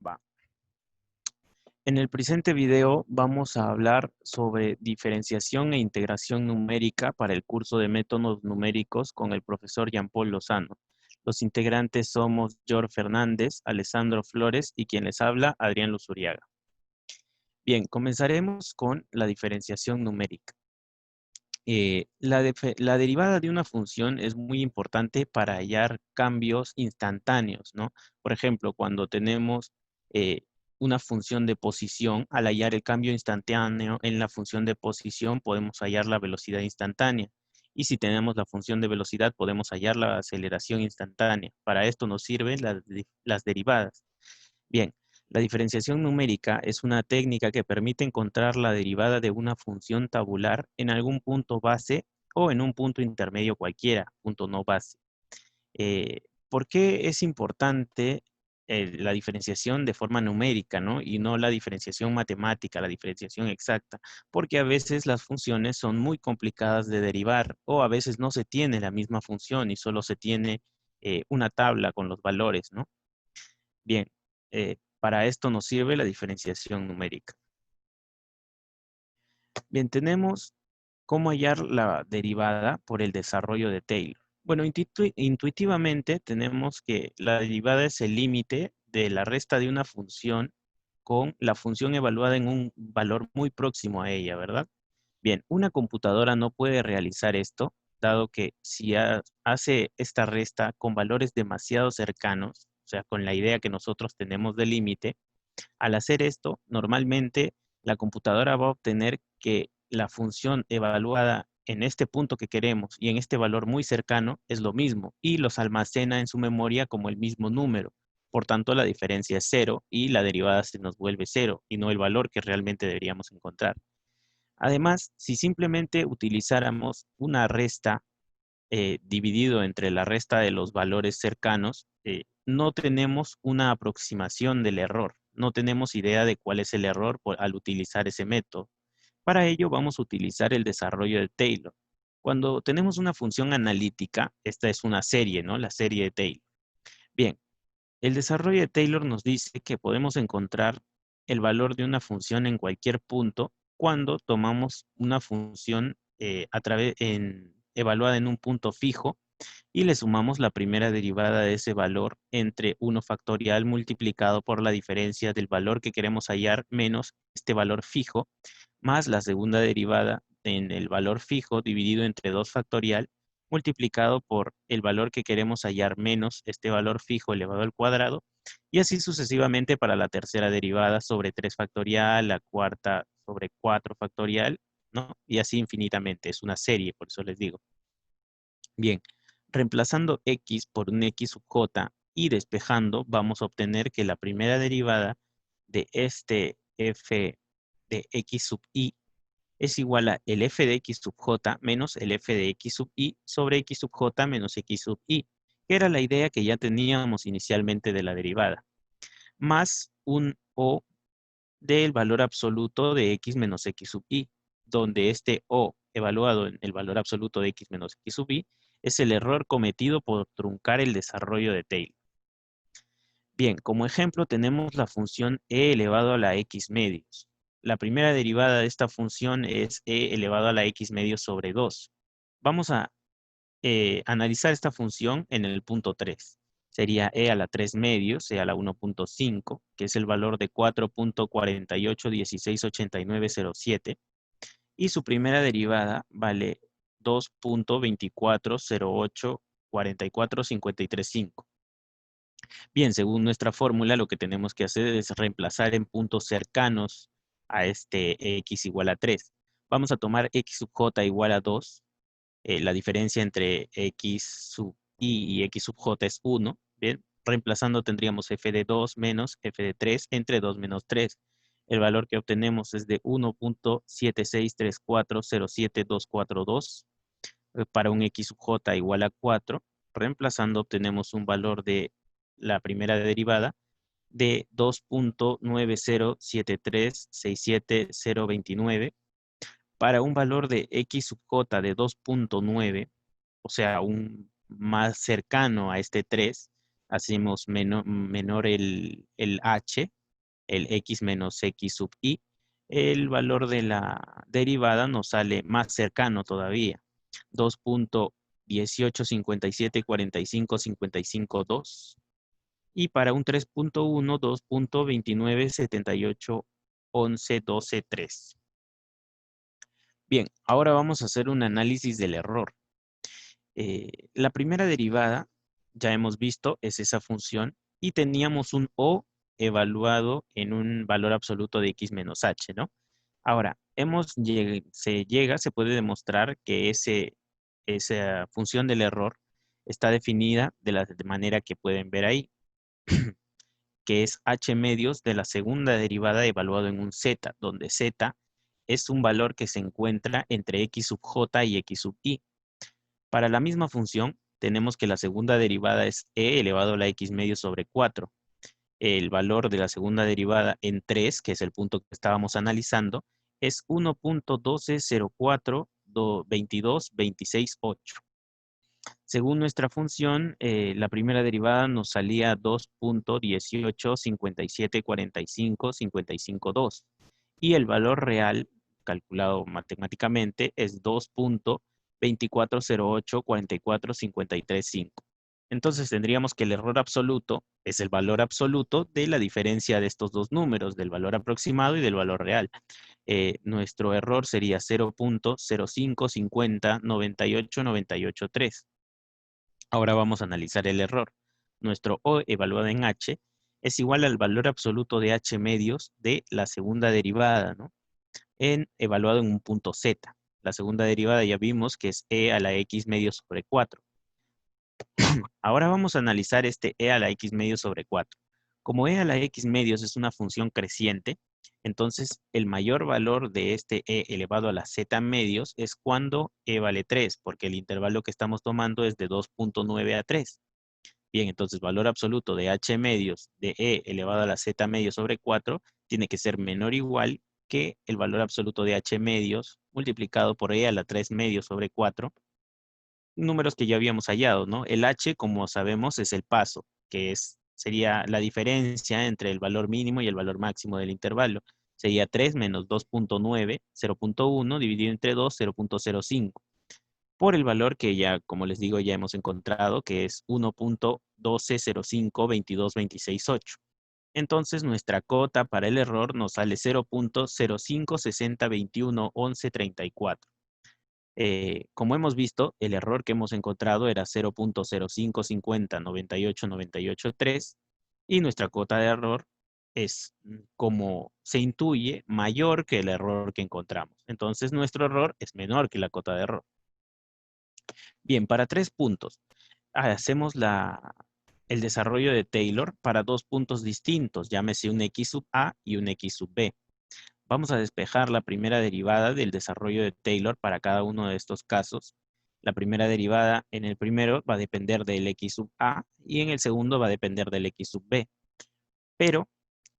Va. En el presente video vamos a hablar sobre diferenciación e integración numérica para el curso de métodos numéricos con el profesor Jean-Paul Lozano. Los integrantes somos George Fernández, Alessandro Flores y quien les habla, Adrián Luzuriaga. Bien, comenzaremos con la diferenciación numérica. La derivada de una función es muy importante para hallar cambios instantáneos, ¿no? Por ejemplo, cuando tenemos una función de posición, al hallar el cambio instantáneo en la función de posición, podemos hallar la velocidad instantánea. Y si tenemos la función de velocidad, podemos hallar la aceleración instantánea. Para esto nos sirven las derivadas. Bien, la diferenciación numérica es una técnica que permite encontrar la derivada de una función tabular en algún punto base o en un punto intermedio cualquiera, punto no base. ¿Por qué es importante la diferenciación de forma numérica, ¿no? Y no la diferenciación matemática, la diferenciación exacta? Porque a veces las funciones son muy complicadas de derivar o a veces no se tiene la misma función y solo se tiene una tabla con los valores, ¿no? Bien, para esto nos sirve la diferenciación numérica. Bien, tenemos cómo hallar la derivada por el desarrollo de Taylor. Bueno, intuitivamente tenemos que la derivada es el límite de la resta de una función con la función evaluada en un valor muy próximo a ella, ¿verdad? Bien, una computadora no puede realizar esto, dado que si hace esta resta con valores demasiado cercanos, o sea, con la idea que nosotros tenemos de límite, al hacer esto, normalmente la computadora va a obtener que la función evaluada en este punto que queremos y en este valor muy cercano es lo mismo y los almacena en su memoria como el mismo número. Por tanto, la diferencia es cero y la derivada se nos vuelve cero y no el valor que realmente deberíamos encontrar. Además, si simplemente utilizáramos una resta dividido entre la resta de los valores cercanos, no tenemos una aproximación del error. No tenemos idea de cuál es el error al utilizar ese método. Para ello vamos a utilizar el desarrollo de Taylor. Cuando tenemos una función analítica, esta es una serie, ¿no? La serie de Taylor. Bien, el desarrollo de Taylor nos dice que podemos encontrar el valor de una función en cualquier punto cuando tomamos una función evaluada en un punto fijo y le sumamos la primera derivada de ese valor entre 1 factorial multiplicado por la diferencia del valor que queremos hallar menos este valor fijo, más la segunda derivada en el valor fijo dividido entre 2 factorial multiplicado por el valor que queremos hallar menos este valor fijo elevado al cuadrado, y así sucesivamente para la tercera derivada sobre 3 factorial, la cuarta sobre 4 factorial, ¿no? Y así infinitamente, es una serie, por eso les digo. Bien, reemplazando x por un x sub j y despejando, vamos a obtener que la primera derivada de este f de x sub i es igual a el f de x sub j menos el f de x sub i sobre x sub j menos x sub i, que era la idea que ya teníamos inicialmente de la derivada, más un o del valor absoluto de x menos x sub i, donde este o evaluado en el valor absoluto de x menos x sub i es el error cometido por truncar el desarrollo de Taylor. Bien, como ejemplo tenemos la función e elevado a la x medios. La primera derivada de esta función es e elevado a la x medios sobre 2. Vamos a analizar esta función en el punto 3. Sería e a la 3 medios, e a la 1.5, que es el valor de 4.48168907. Y su primera derivada vale 2.24084453.5. Bien, según nuestra fórmula, lo que tenemos que hacer es reemplazar en puntos cercanos a este x igual a 3. Vamos a tomar x sub j igual a 2. La diferencia entre x sub i y x sub j es 1. Bien, reemplazando tendríamos f de 2 menos f de 3 entre 2 menos 3. El valor que obtenemos es de 1.763407242 para un x sub j igual a 4. Reemplazando obtenemos un valor de la primera derivada de 2.907367.029 para un valor de x sub j de 2.9, o sea, un más cercano a este 3, hacemos menor el h, el x menos x sub i, el valor de la derivada nos sale más cercano todavía. 2.18574555.2. Y para un 3.1, 2.29781112.3. Bien, ahora vamos a hacer un análisis del error. La primera derivada, ya hemos visto, es esa función y teníamos un O evaluado en un valor absoluto de x menos h, ¿no? Ahora, se puede demostrar que esa función del error está definida de la manera que pueden ver ahí, que es h medios de la segunda derivada evaluado en un z, donde z es un valor que se encuentra entre x sub j y x sub i. Para la misma función, tenemos que la segunda derivada es e elevado a la x medio sobre 4. El valor de la segunda derivada en 3, que es el punto que estábamos analizando, es 1.12042226.8. Según nuestra función, la primera derivada nos salía 2.18574555.2 y el valor real, calculado matemáticamente, es 2.24084453.5. Entonces tendríamos que el error absoluto es el valor absoluto de la diferencia de estos dos números, del valor aproximado y del valor real. Nuestro error sería 0.05509898.3. Ahora vamos a analizar el error. Nuestro O evaluado en H es igual al valor absoluto de H medios de la segunda derivada, ¿no? Evaluado en un punto Z. La segunda derivada ya vimos que es E a la X medio sobre 4. Ahora vamos a analizar este E a la X medio sobre 4. Como E a la X medios es una función creciente, entonces el mayor valor de este E elevado a la Z medios es cuando E vale 3, porque el intervalo que estamos tomando es de 2.9 a 3. Bien, entonces valor absoluto de H medios de E elevado a la Z medios sobre 4 tiene que ser menor o igual que el valor absoluto de H medios multiplicado por E a la 3 medios sobre 4, números que ya habíamos hallado, ¿no? El H, como sabemos, es el paso, sería la diferencia entre el valor mínimo y el valor máximo del intervalo. Sería 3 menos 2.9, 0.1, dividido entre 2, 0.05. Por el valor que ya, como les digo, ya hemos encontrado, que es 1.12052226.8. Entonces, nuestra cota para el error nos sale 0.0560211134. Como hemos visto, el error que hemos encontrado era 0.05509898.3 y nuestra cota de error es, como se intuye, mayor que el error que encontramos. Entonces, nuestro error es menor que la cota de error. Bien, para 3 puntos, hacemos el desarrollo de Taylor para 2 puntos distintos, llámese un x sub a y un x sub b. Vamos a despejar la primera derivada del desarrollo de Taylor para cada uno de estos casos. La primera derivada en el primero va a depender del x sub a y en el segundo va a depender del x sub b. Pero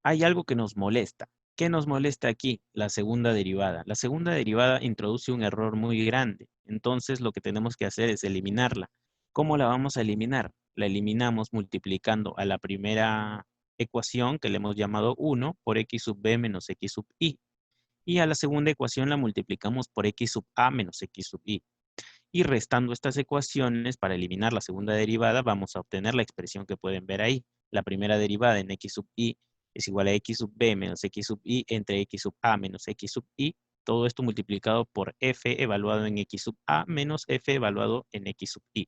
hay algo que nos molesta. ¿Qué nos molesta aquí? La segunda derivada. La segunda derivada introduce un error muy grande. Entonces lo que tenemos que hacer es eliminarla. ¿Cómo la vamos a eliminar? La eliminamos multiplicando a la primera ecuación que le hemos llamado 1 por x sub b menos x sub i. Y a la segunda ecuación la multiplicamos por x sub a menos x sub i. Y restando estas ecuaciones para eliminar la segunda derivada, vamos a obtener la expresión que pueden ver ahí. La primera derivada en x sub i es igual a x sub b menos x sub i entre x sub a menos x sub i. Todo esto multiplicado por f evaluado en x sub a menos f evaluado en x sub i.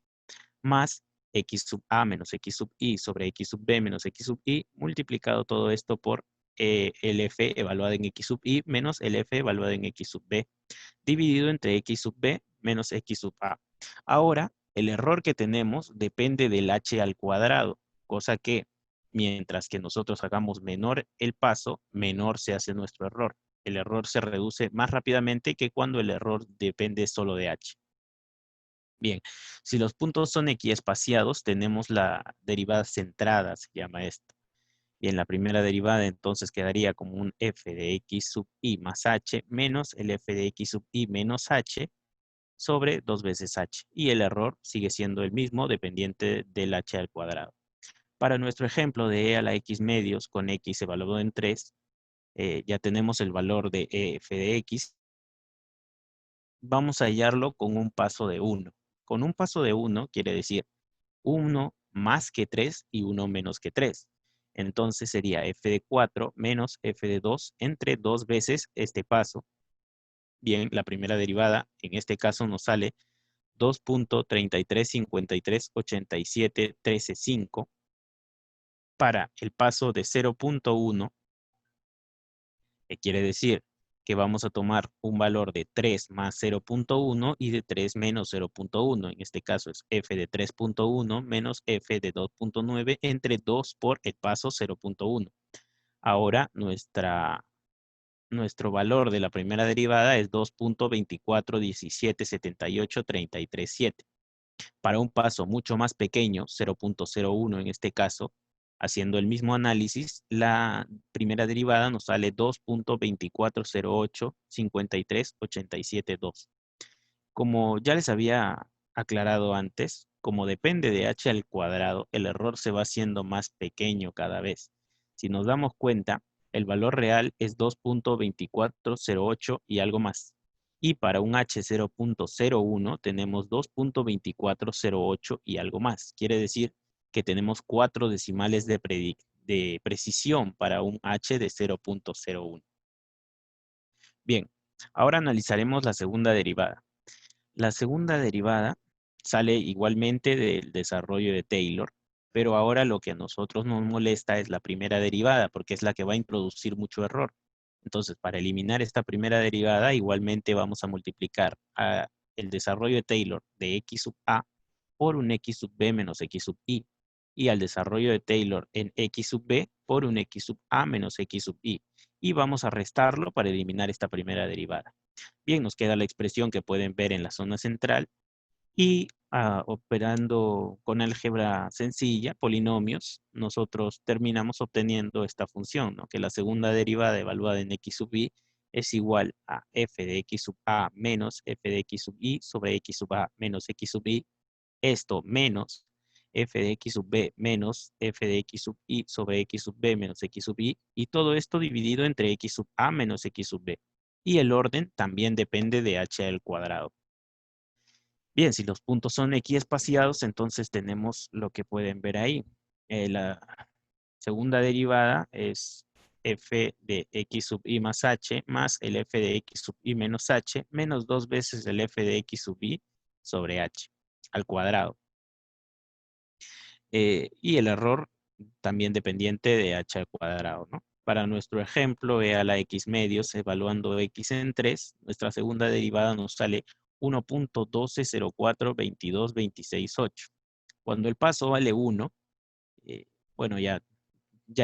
Más x sub a menos x sub i sobre x sub b menos x sub i, multiplicado todo esto por el f evaluado en x sub i menos el f evaluado en x sub b, dividido entre x sub b menos x sub a. Ahora, el error que tenemos depende del h al cuadrado, cosa que mientras que nosotros hagamos menor el paso, menor se hace nuestro error. El error se reduce más rápidamente que cuando el error depende solo de h. Bien, si los puntos son equiespaciados, tenemos la derivada centrada, se llama esto. Bien, la primera derivada entonces quedaría como un f de x sub i más h menos el f de x sub i menos h sobre 2 veces h. Y el error sigue siendo el mismo, dependiente del h al cuadrado. Para nuestro ejemplo de e a la x medios con x evaluado en 3, ya tenemos el valor de f de x. Vamos a hallarlo con un paso de 1. Con un paso de 1 quiere decir 1 más que 3 y 1 menos que 3. Entonces sería f de 4 menos f de 2 entre 2 veces este paso. Bien, la primera derivada en este caso nos sale 2.33538713.5 para el paso de 0.1, que quiere decir que vamos a tomar un valor de 3 más 0.1 y de 3 menos 0.1. En este caso es f de 3.1 menos f de 2.9 entre 2 por el paso 0.1. Ahora nuestro valor de la primera derivada es 2.24177833.7. Para un paso mucho más pequeño, 0.01 en este caso, haciendo el mismo análisis, la primera derivada nos sale 2.24085387.2. Como ya les había aclarado antes, como depende de h al cuadrado, el error se va haciendo más pequeño cada vez. Si nos damos cuenta, el valor real es 2.2408 y algo más. Y para un h 0.01 tenemos 2.2408 y algo más. Quiere decir que tenemos 4 decimales de precisión para un h de 0.01. Bien, ahora analizaremos la segunda derivada. La segunda derivada sale igualmente del desarrollo de Taylor, pero ahora lo que a nosotros nos molesta es la primera derivada, porque es la que va a introducir mucho error. Entonces, para eliminar esta primera derivada, igualmente vamos a multiplicar el desarrollo de Taylor de x sub a por un x sub b menos x sub i, y al desarrollo de Taylor en x sub b por un x sub a menos x sub i. Y vamos a restarlo para eliminar esta primera derivada. Bien, nos queda la expresión que pueden ver en la zona central y operando con álgebra sencilla, polinomios, nosotros terminamos obteniendo esta función, ¿no? Que la segunda derivada evaluada en x sub i es igual a f de x sub a menos f de x sub i sobre x sub a menos x sub i, esto menos f de x sub b menos f de x sub i sobre x sub b menos x sub i, y todo esto dividido entre x sub a menos x sub b. Y el orden también depende de h al cuadrado. Bien, si los puntos son equiespaciados, entonces tenemos lo que pueden ver ahí. La segunda derivada es f de x sub i más h más el f de x sub i menos h menos 2 veces el f de x sub i sobre h al cuadrado. Y el error también dependiente de h al cuadrado, ¿no? Para nuestro ejemplo, e a la x medios, evaluando x en 3, nuestra segunda derivada nos sale 1.12042226.8. Cuando el paso vale 1, bueno, ya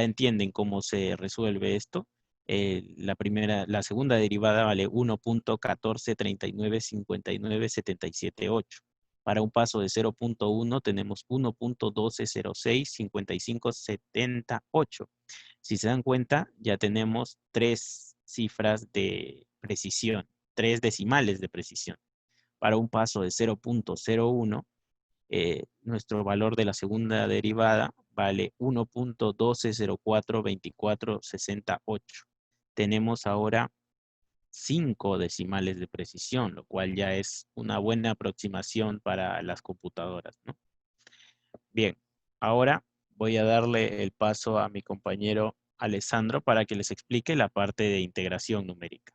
entienden cómo se resuelve esto. La segunda derivada vale 1.14395977.8. Para un paso de 0.1 tenemos 1.12065578. Si se dan cuenta, ya tenemos 3 cifras de precisión, 3 decimales de precisión. Para un paso de 0.01, nuestro valor de la segunda derivada vale 1.12042468. Tenemos ahora 5 decimales de precisión, lo cual ya es una buena aproximación para las computadoras, ¿no? Bien, ahora voy a darle el paso a mi compañero Alessandro para que les explique la parte de integración numérica.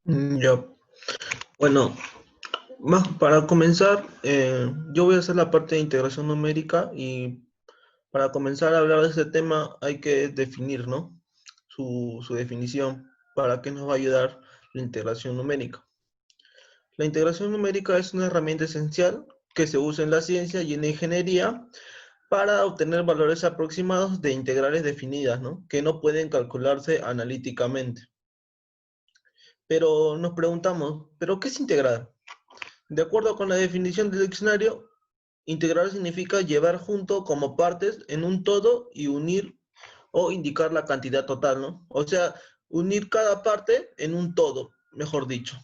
Ya, bueno, más para comenzar, yo voy a hacer la parte de integración numérica y para comenzar a hablar de este tema hay que definir, ¿no? Su definición, para qué nos va a ayudar la integración numérica. La integración numérica es una herramienta esencial que se usa en la ciencia y en la ingeniería para obtener valores aproximados de integrales definidas, ¿no? Que no pueden calcularse analíticamente. Pero nos preguntamos, ¿pero qué es integrar? De acuerdo con la definición del diccionario, integrar significa llevar junto como partes en un todo y unir o indicar la cantidad total, ¿no? O sea, unir cada parte en un todo. mejor dicho.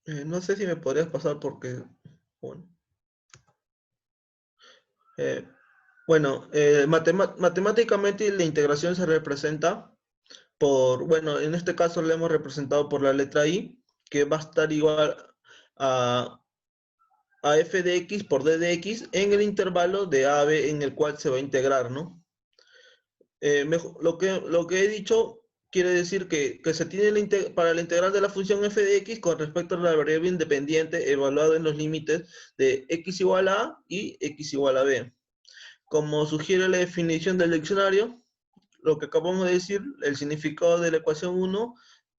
No sé si me podrías pasar porque, bueno, eh, matemáticamente la integración se representa por, bueno, en este caso lo hemos representado por la letra I, que va a estar igual a, a f de x por d de x en el intervalo de a a b en el cual se va a integrar, ¿no? Lo que he dicho quiere decir que se tiene para la integral de la función f de x con respecto a la variable independiente evaluada en los límites de x igual a a y x igual a b. Como sugiere la definición del diccionario, lo que acabamos de decir, el significado de la ecuación 1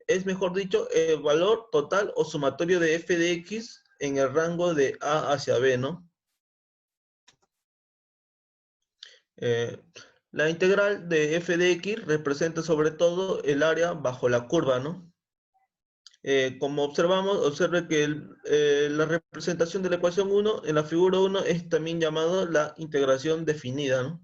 es, mejor dicho, el valor total o sumatorio de f de x en el rango de a hacia b, ¿no? Eh, la integral de f de x representa sobre todo el área bajo la curva, ¿no? Como observamos, observe que la representación de la ecuación 1 en la figura 1 es también llamado la integración definida, ¿no?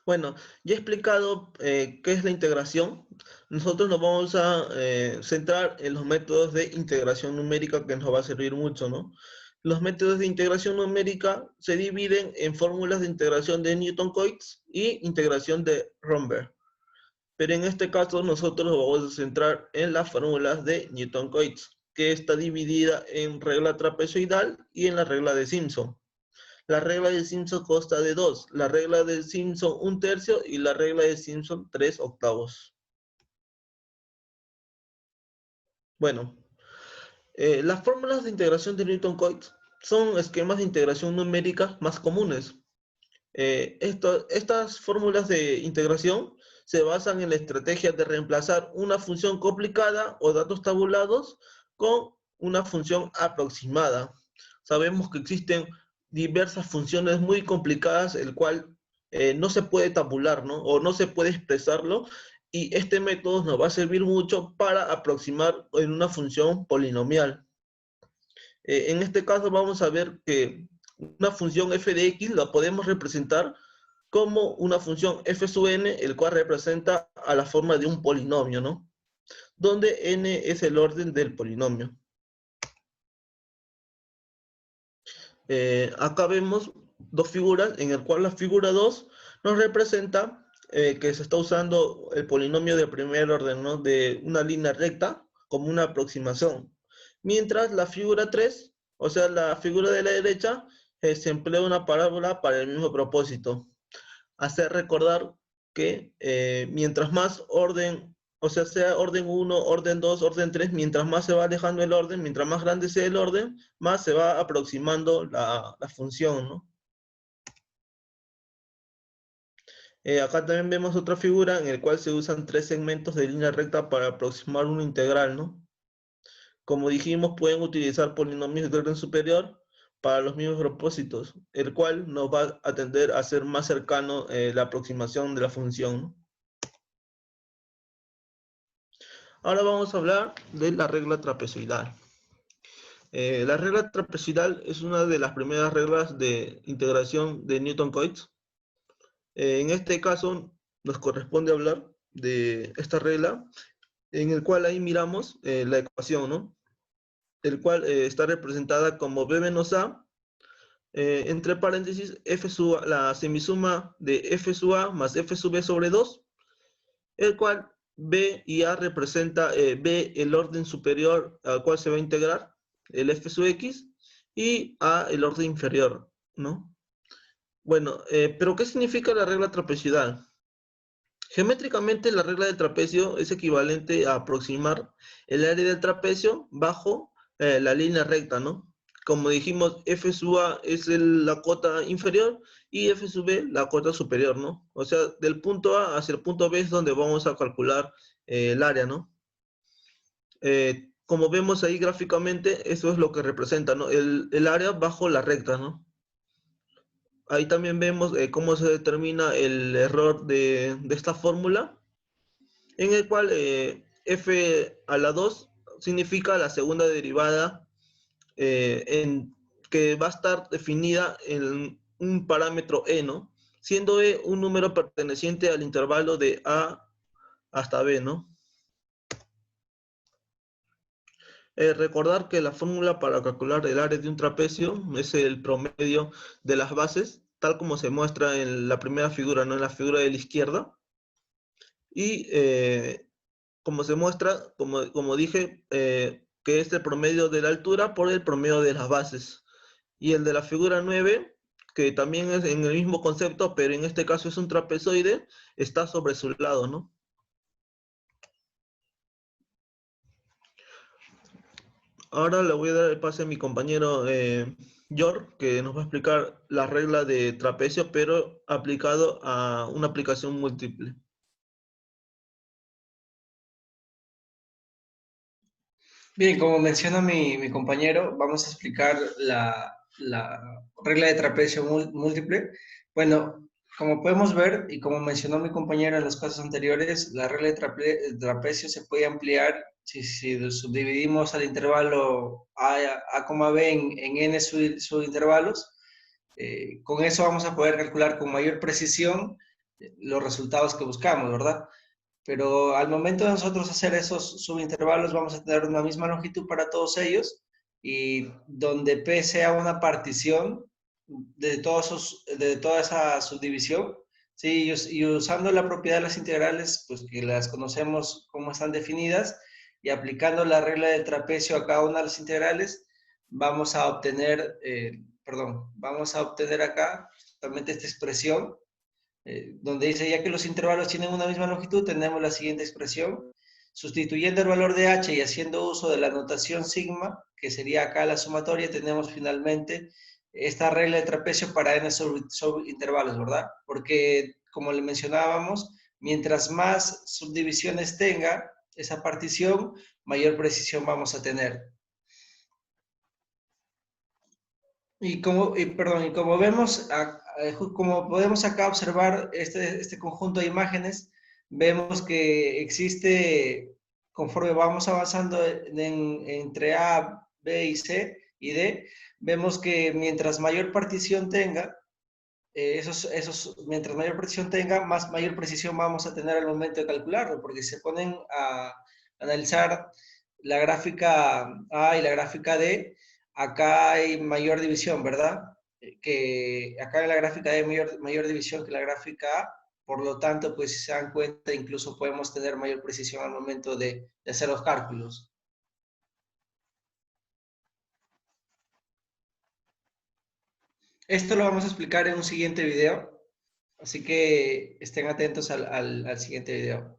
Bueno, ya he explicado qué es la integración. Nosotros nos vamos a centrar en los métodos de integración numérica que nos va a servir mucho, ¿no? Los métodos de integración numérica se dividen en fórmulas de integración de Newton-Cotes y integración de Romberg. Pero en este caso nosotros nos vamos a centrar en las fórmulas de Newton-Cotes, que está dividida en regla trapezoidal y en la regla de Simpson. La regla de Simpson consta de dos, la regla de Simpson 1/3 y la regla de Simpson 3/8. Bueno, las fórmulas de integración de Newton-Cotes son esquemas de integración numérica más comunes. Estas fórmulas de integración se basan en la estrategia de reemplazar una función complicada o datos tabulados con una función aproximada. Sabemos que existen diversas funciones muy complicadas, el cual no se puede tabular, ¿no? O no se puede expresarlo, y este método nos va a servir mucho para aproximar en una función polinomial. En este caso vamos a ver que una función f de x la podemos representar como una función f sub n, el cual representa a la forma de un polinomio, ¿no? Donde n es el orden del polinomio. Acá vemos dos figuras, en el cual la figura 2 nos representa que se está usando el polinomio de primer orden, ¿no? De una línea recta como una aproximación. Mientras la figura 3, o sea, la figura de la derecha, se emplea una parábola para el mismo propósito. Hacer recordar que mientras más orden, o sea orden 1, orden 2, orden 3, mientras más se va alejando el orden, mientras más grande sea el orden, más se va aproximando la función, ¿no? Acá también vemos otra figura en la cual se usan tres segmentos de línea recta para aproximar una integral, ¿no? Como dijimos, pueden utilizar polinomios de orden superior para los mismos propósitos, el cual nos va a tender a ser más cercano la aproximación de la función, ¿no? Ahora vamos a hablar de la regla trapezoidal. La regla trapezoidal es una de las primeras reglas de integración de Newton-Cotes. En este caso nos corresponde hablar de esta regla, en el cual ahí miramos la ecuación, ¿no? El cual está representada como b menos a, entre paréntesis, la semisuma de f sub a más f sub b sobre 2, el cual b y a representa b el orden superior al cual se va a integrar, el f sub x, y a el orden inferior, ¿no? Bueno, pero ¿qué significa la regla trapezoidal? Geométricamente, la regla del trapecio es equivalente a aproximar el área del trapecio bajo la línea recta, ¿no? Como dijimos, f sub a es la cota inferior y f sub b la cota superior, ¿no? O sea, del punto A hacia el punto B es donde vamos a calcular el área, ¿no? Como vemos ahí gráficamente, eso es lo que representa, ¿no? El área bajo la recta, ¿no? Ahí también vemos cómo se determina el error de esta fórmula, en el cual f a la 2 significa la segunda derivada que va a estar definida en un parámetro e, ¿no? siendo E un número perteneciente al intervalo de A hasta B, ¿no? Recordar que la fórmula para calcular el área de un trapecio es el promedio de las bases, tal como se muestra en la primera figura, ¿no? En la figura de la izquierda. Y como se muestra, como dije, que es el promedio de la altura por el promedio de las bases. Y el de la figura 9, que también es en el mismo concepto, pero en este caso es un trapezoide, está sobre su lado, ¿no? Ahora le voy a dar el pase a mi compañero Yor, que nos va a explicar la regla de trapecio, pero aplicado a una aplicación múltiple. Bien, como menciona mi compañero, vamos a explicar la regla de trapecio múltiple. Bueno, como podemos ver y como mencionó mi compañero en los casos anteriores, la regla de trapecio se puede ampliar si subdividimos al intervalo A, B en n subintervalos. Con eso vamos a poder calcular con mayor precisión los resultados que buscamos, ¿verdad? Pero al momento de nosotros hacer esos subintervalos vamos a tener una misma longitud para todos ellos y donde P sea una partición de toda esa subdivisión, ¿sí? Y usando la propiedad de las integrales, pues que las conocemos como están definidas y aplicando la regla del trapecio a cada una de las integrales, vamos a obtener, vamos a obtener acá justamente esta expresión donde dice, ya que los intervalos tienen una misma longitud, tenemos la siguiente expresión. Sustituyendo el valor de h y haciendo uso de la notación sigma, que sería acá la sumatoria, tenemos finalmente esta regla de trapecio para n subintervalos, ¿verdad? Porque, como le mencionábamos, mientras más subdivisiones tenga esa partición, mayor precisión vamos a tener. Y como vemos, como podemos acá observar este conjunto de imágenes, vemos que existe, conforme vamos avanzando entre A, B y C y D, vemos que mientras mayor partición tenga, mientras mayor precisión tenga, mayor precisión vamos a tener al momento de calcularlo, porque se ponen a analizar la gráfica A y la gráfica D, acá hay mayor división, ¿verdad? Que acá en la gráfica D hay mayor división que la gráfica A, por lo tanto, pues si se dan cuenta, incluso podemos tener mayor precisión al momento de hacer los cálculos. Esto lo vamos a explicar en un siguiente video. Así que estén atentos al siguiente video.